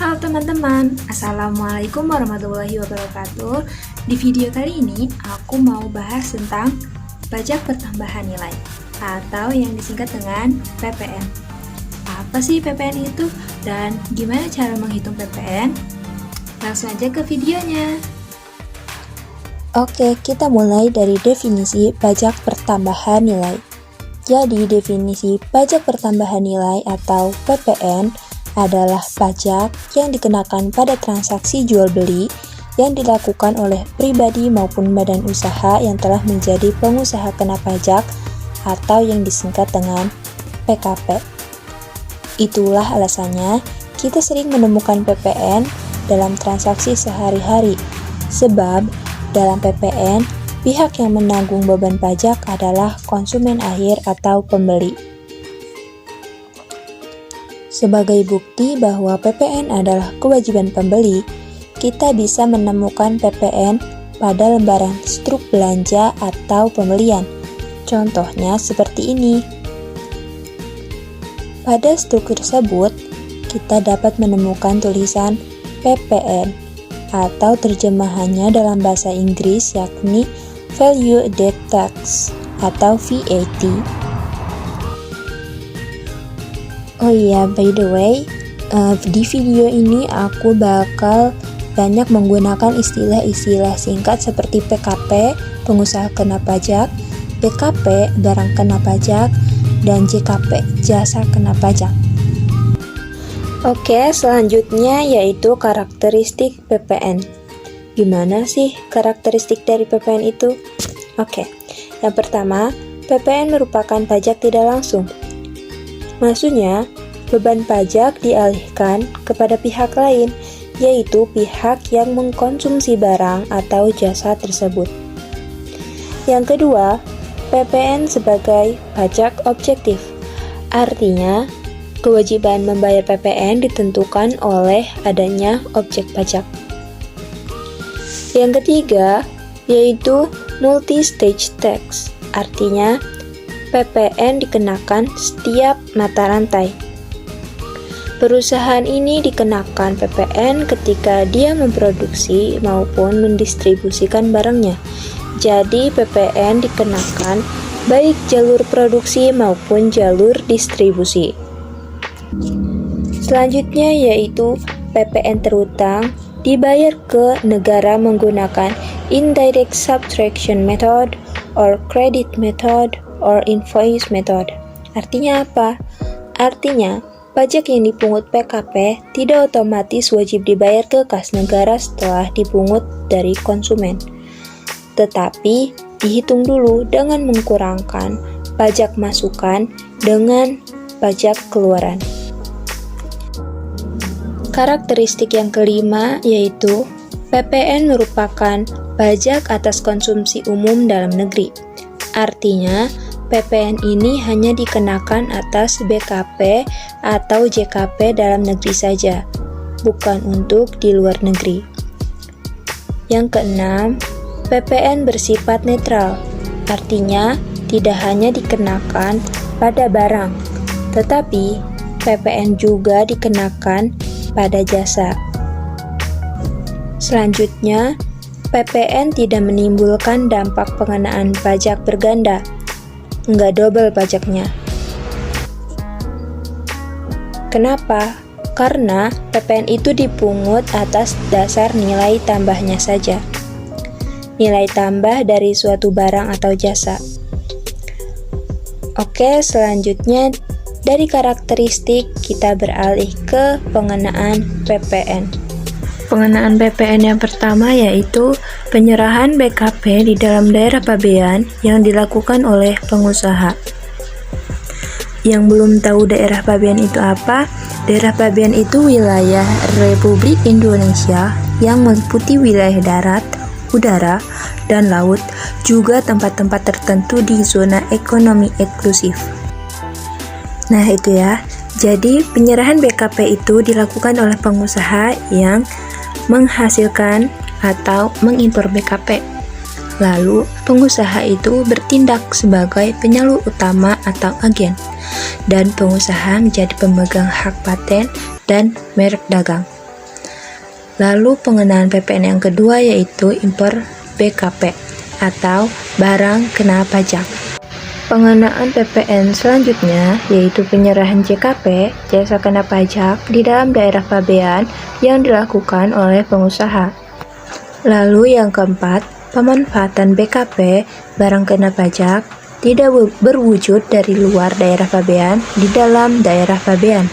Halo teman-teman, Assalamualaikum warahmatullahi wabarakatuh. Di video kali ini, aku mau bahas tentang pajak pertambahan nilai atau yang disingkat dengan PPN. Apa sih PPN itu dan gimana cara menghitung PPN? Langsung aja ke videonya. Oke, kita mulai dari definisi pajak pertambahan nilai. Jadi, definisi pajak pertambahan nilai atau PPN adalah pajak yang dikenakan pada transaksi jual-beli yang dilakukan oleh pribadi maupun badan usaha yang telah menjadi pengusaha kena pajak atau yang disingkat dengan PKP. Itulah alasannya kita sering menemukan PPN dalam transaksi sehari-hari, sebab dalam PPN, pihak yang menanggung beban pajak adalah konsumen akhir atau pembeli. Sebagai bukti bahwa PPN adalah kewajiban pembeli, kita bisa menemukan PPN pada lembaran struk belanja atau pembelian. Contohnya seperti ini. Pada struk tersebut, kita dapat menemukan tulisan PPN atau terjemahannya dalam bahasa Inggris yakni Value Added Tax atau VAT. Oh iya, by the way, di video ini aku bakal banyak menggunakan istilah-istilah singkat seperti PKP, pengusaha kena pajak, BKP, barang kena pajak, dan JKP, jasa kena pajak. Oke, selanjutnya yaitu karakteristik PPN. Gimana sih karakteristik dari PPN itu? Oke, yang pertama, PPN merupakan pajak tidak langsung. Maksudnya, beban pajak dialihkan kepada pihak lain, yaitu pihak yang mengkonsumsi barang atau jasa tersebut. Yang kedua, PPN sebagai pajak objektif. Artinya, kewajiban membayar PPN ditentukan oleh adanya objek pajak. Yang ketiga, yaitu multi-stage tax. Artinya, PPN dikenakan setiap mata rantai. Perusahaan ini dikenakan PPN ketika dia memproduksi maupun mendistribusikan barangnya. Jadi PPN dikenakan baik jalur produksi maupun jalur distribusi. Selanjutnya yaitu PPN terutang dibayar ke negara menggunakan indirect subtraction method or credit method or invoice method. Artinya apa? Artinya, pajak yang dipungut PKP tidak otomatis wajib dibayar ke kas negara setelah dipungut dari konsumen. Tetapi, dihitung dulu dengan mengkurangkan pajak masukan dengan pajak keluaran. Karakteristik yang kelima yaitu PPN merupakan pajak atas konsumsi umum dalam negeri. Artinya, PPN ini hanya dikenakan atas BKP atau JKP dalam negeri saja, bukan untuk di luar negeri. Yang keenam, PPN bersifat netral, artinya tidak hanya dikenakan pada barang, tetapi PPN juga dikenakan pada jasa. Selanjutnya, PPN tidak menimbulkan dampak pengenaan pajak berganda, nggak double pajaknya. Kenapa? Karena PPN itu dipungut atas dasar nilai tambahnya saja. Nilai tambah dari suatu barang atau jasa. Oke, selanjutnya dari karakteristik kita beralih ke pengenaan PPN. Pengenaan PPN yang pertama yaitu penyerahan BKP di dalam daerah pabean yang dilakukan oleh pengusaha. Yang belum tahu daerah pabean itu apa? Daerah pabean itu wilayah Republik Indonesia yang meliputi wilayah darat, udara, dan laut, juga tempat-tempat tertentu di zona ekonomi eksklusif. Nah itu ya, jadi penyerahan BKP itu dilakukan oleh pengusaha yang menghasilkan atau mengimpor BKP. Lalu, pengusaha itu bertindak sebagai penyalur utama atau agen, dan pengusaha menjadi pemegang hak paten dan merek dagang. Lalu pengenaan PPN yang kedua yaitu impor BKP atau barang kena pajak. Pengenaan PPN selanjutnya yaitu penyerahan JKP, jasa kena pajak di dalam daerah pabean yang dilakukan oleh pengusaha. Lalu yang keempat, pemanfaatan BKP, barang kena pajak, tidak berwujud dari luar daerah pabean di dalam daerah pabean.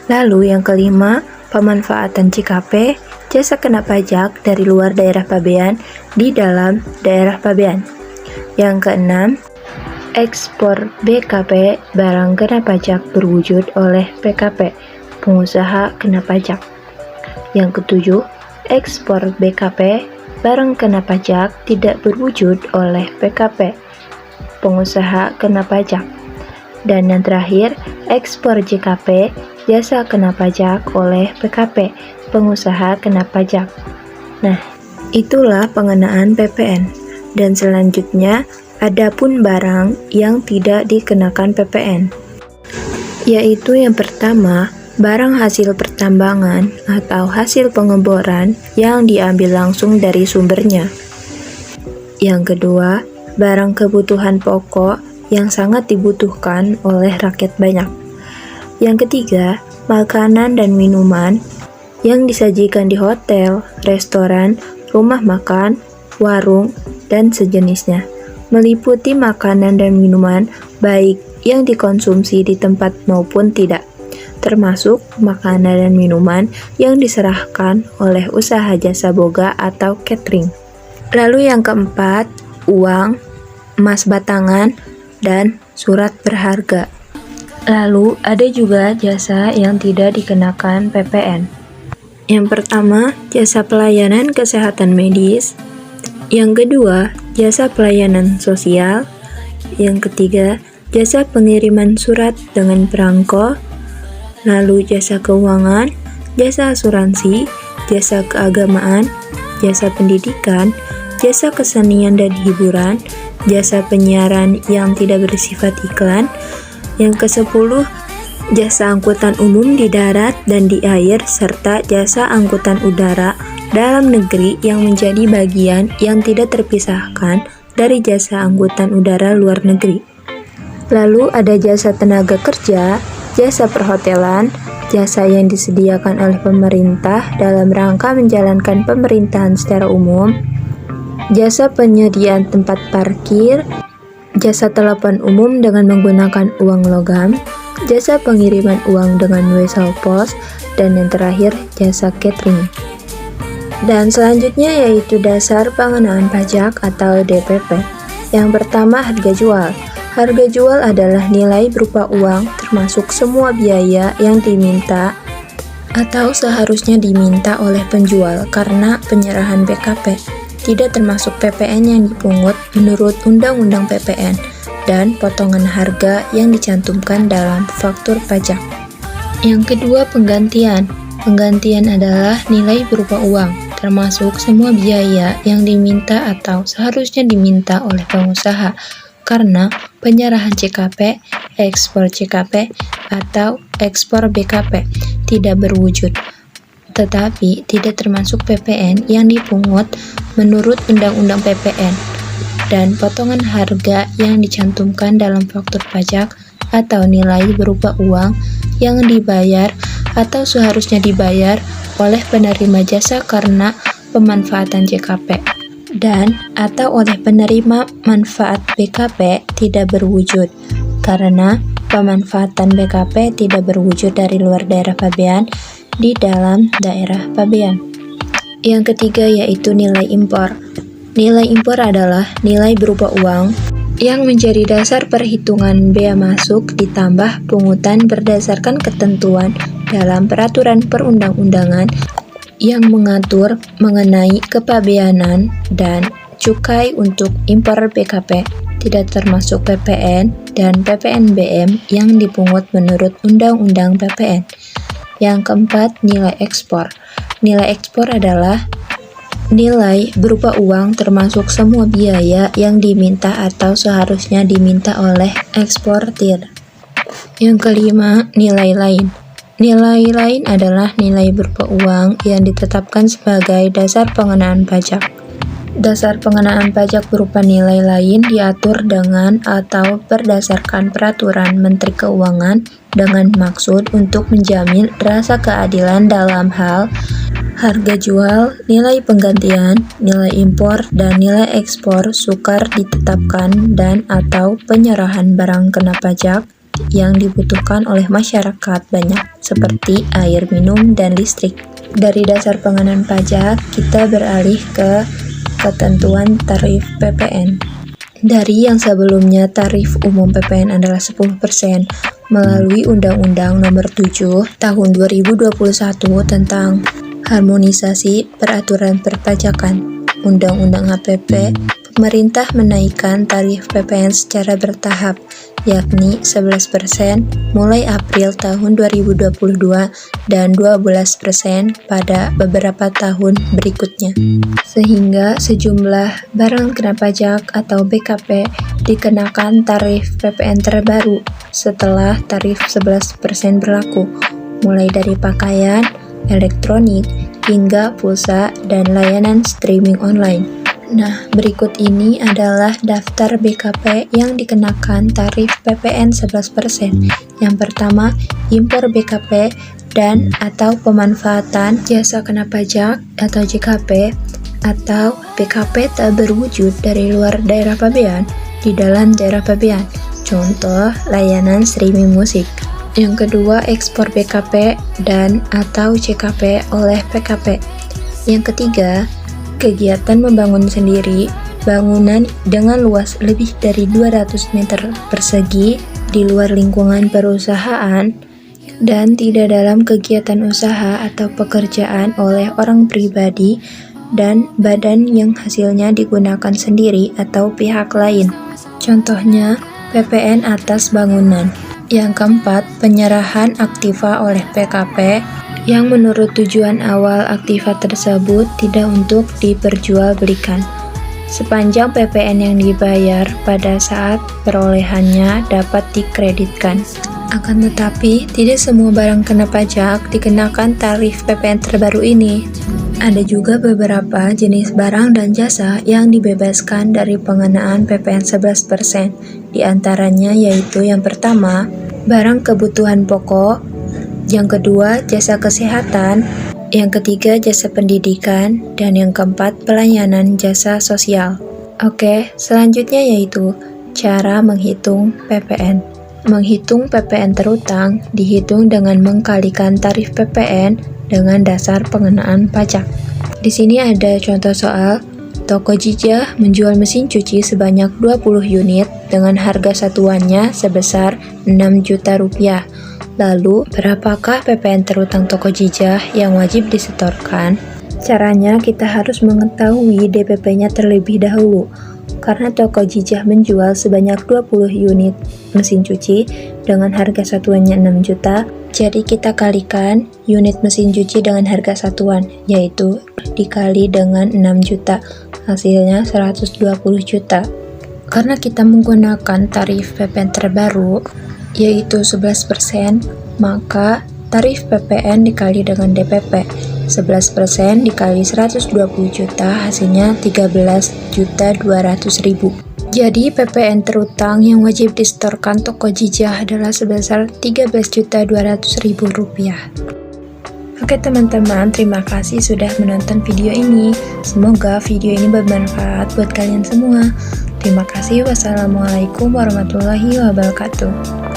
Lalu yang kelima, pemanfaatan JKP, jasa kena pajak dari luar daerah pabean di dalam daerah pabean. Yang keenam, ekspor BKP, barang kena pajak berwujud oleh PKP, pengusaha kena pajak. Yang ketujuh, ekspor BKP, barang kena pajak tidak berwujud oleh PKP, pengusaha kena pajak. Dan yang terakhir, ekspor JKP, jasa kena pajak oleh PKP, pengusaha kena pajak. Nah, itulah pengenaan PPN. Dan selanjutnya, adapun barang yang tidak dikenakan PPN, yaitu yang pertama, barang hasil pertambangan atau hasil pengeboran yang diambil langsung dari sumbernya. Yang kedua, barang kebutuhan pokok yang sangat dibutuhkan oleh rakyat banyak. Yang ketiga, makanan dan minuman yang disajikan di hotel, restoran, rumah makan, warung, dan sejenisnya, meliputi makanan dan minuman baik yang dikonsumsi di tempat maupun tidak, termasuk makanan dan minuman yang diserahkan oleh usaha jasa boga atau catering. Lalu yang keempat, uang, emas batangan, dan surat berharga. Lalu ada juga jasa yang tidak dikenakan PPN. Yang pertama, jasa pelayanan kesehatan medis. Yang kedua, jasa pelayanan sosial. Yang ketiga, jasa pengiriman surat dengan perangko. Lalu jasa keuangan, jasa asuransi, jasa keagamaan, jasa pendidikan, jasa kesenian dan hiburan, jasa penyiaran yang tidak bersifat iklan. Yang ke-10, jasa angkutan umum di darat dan di air, serta jasa angkutan udara dalam negeri yang menjadi bagian yang tidak terpisahkan dari jasa angkutan udara luar negeri. Lalu ada jasa tenaga kerja, jasa perhotelan, jasa yang disediakan oleh pemerintah dalam rangka menjalankan pemerintahan secara umum, jasa penyediaan tempat parkir, jasa telepon umum dengan menggunakan uang logam, jasa pengiriman uang dengan wesel pos, dan yang terakhir jasa catering. Dan selanjutnya yaitu dasar pengenaan pajak atau DPP. Yang pertama, harga jual. Harga jual adalah nilai berupa uang termasuk semua biaya yang diminta atau seharusnya diminta oleh penjual karena penyerahan BKP. Tidak termasuk PPN yang dipungut menurut Undang-Undang PPN dan potongan harga yang dicantumkan dalam faktur pajak. Yang kedua, penggantian. Penggantian adalah nilai berupa uang, termasuk semua biaya yang diminta atau seharusnya diminta oleh pengusaha karena penyerahan JKP, ekspor JKP, atau ekspor BKP tidak berwujud, tetapi tidak termasuk PPN yang dipungut menurut Undang-Undang PPN dan potongan harga yang dicantumkan dalam faktur pajak atau nilai berupa uang yang dibayar atau seharusnya dibayar oleh penerima jasa karena pemanfaatan JKP dan atau oleh penerima manfaat BKP tidak berwujud karena pemanfaatan BKP tidak berwujud dari luar daerah pabean di dalam daerah pabean. Yang ketiga yaitu nilai impor. Nilai impor adalah nilai berupa uang yang menjadi dasar perhitungan bea masuk ditambah pungutan berdasarkan ketentuan dalam peraturan perundang-undangan yang mengatur mengenai kepabeanan dan cukai untuk impor BKP, tidak termasuk PPN dan PPNBM yang dipungut menurut Undang-Undang PPN. Yang keempat, nilai ekspor. Nilai ekspor adalah nilai berupa uang termasuk semua biaya yang diminta atau seharusnya diminta oleh eksportir. Yang kelima, nilai lain. Nilai lain adalah nilai berupa uang yang ditetapkan sebagai dasar pengenaan pajak. Dasar pengenaan pajak berupa nilai lain diatur dengan atau berdasarkan peraturan Menteri Keuangan dengan maksud untuk menjamin rasa keadilan dalam hal harga jual, nilai penggantian, nilai impor, dan nilai ekspor sukar ditetapkan dan atau penyerahan barang kena pajak yang dibutuhkan oleh masyarakat banyak seperti air minum dan listrik. Dari dasar pengenaan pajak, kita beralih ke ketentuan tarif PPN. Dari yang sebelumnya tarif umum PPN adalah 10% melalui Undang-Undang Nomor 7 Tahun 2021 tentang Harmonisasi Peraturan Perpajakan, Undang-Undang HPP, pemerintah menaikkan tarif PPN secara bertahap, yakni 11% mulai April tahun 2022 dan 12% pada beberapa tahun berikutnya. Sehingga sejumlah barang kena pajak atau BKP dikenakan tarif PPN terbaru setelah tarif 11% berlaku, mulai dari pakaian, elektronik, hingga pulsa dan layanan streaming online. Nah, berikut ini adalah daftar BKP yang dikenakan tarif PPN 11%. Yang pertama, impor BKP dan atau pemanfaatan jasa kena pajak atau JKP atau BKP tak berwujud dari luar daerah pabean di dalam daerah pabean. Contoh, layanan streaming musik. Yang kedua, ekspor BKP dan atau JKP oleh PKP. Yang ketiga, kegiatan membangun sendiri bangunan dengan luas lebih dari 200 meter persegi di luar lingkungan perusahaan dan tidak dalam kegiatan usaha atau pekerjaan oleh orang pribadi dan badan yang hasilnya digunakan sendiri atau pihak lain. Contohnya, PPN atas bangunan. Yang keempat, penyerahan aktiva oleh PKP yang menurut tujuan awal aktiva tersebut tidak untuk diperjualbelikan. Sepanjang PPN yang dibayar pada saat perolehannya dapat dikreditkan. Akan tetapi, tidak semua barang kena pajak dikenakan tarif PPN terbaru ini. Ada juga beberapa jenis barang dan jasa yang dibebaskan dari pengenaan PPN 11%. Di antaranya yaitu yang pertama, barang kebutuhan pokok, yang kedua, jasa kesehatan, yang ketiga, jasa pendidikan, dan yang keempat, pelayanan jasa sosial. Oke, selanjutnya yaitu cara menghitung PPN. Menghitung PPN terutang dihitung dengan mengkalikan tarif PPN dengan dasar pengenaan pajak. Di sini ada contoh soal. Toko Jijah menjual mesin cuci sebanyak 20 unit dengan harga satuannya sebesar 6 juta rupiah. Lalu, berapakah PPN terutang toko Jijah yang wajib disetorkan? Caranya, kita harus mengetahui DPP-nya terlebih dahulu. Karena toko Jijah menjual sebanyak 20 unit mesin cuci dengan harga satuannya 6 juta, jadi kita kalikan unit mesin cuci dengan harga satuan, yaitu dikali dengan 6 juta. Hasilnya 120 juta. Karena kita menggunakan tarif PPN terbaru, yaitu 11%, maka tarif PPN dikali dengan DPP. 11% dikali 120 juta, hasilnya 13.200.000. Jadi PPN terutang yang wajib disetorkan toko Jijah adalah sebesar 13.200.000 rupiah. Oke teman-teman, terima kasih sudah menonton video ini. Semoga video ini bermanfaat buat kalian semua. Terima kasih. Wassalamualaikum warahmatullahi wabarakatuh.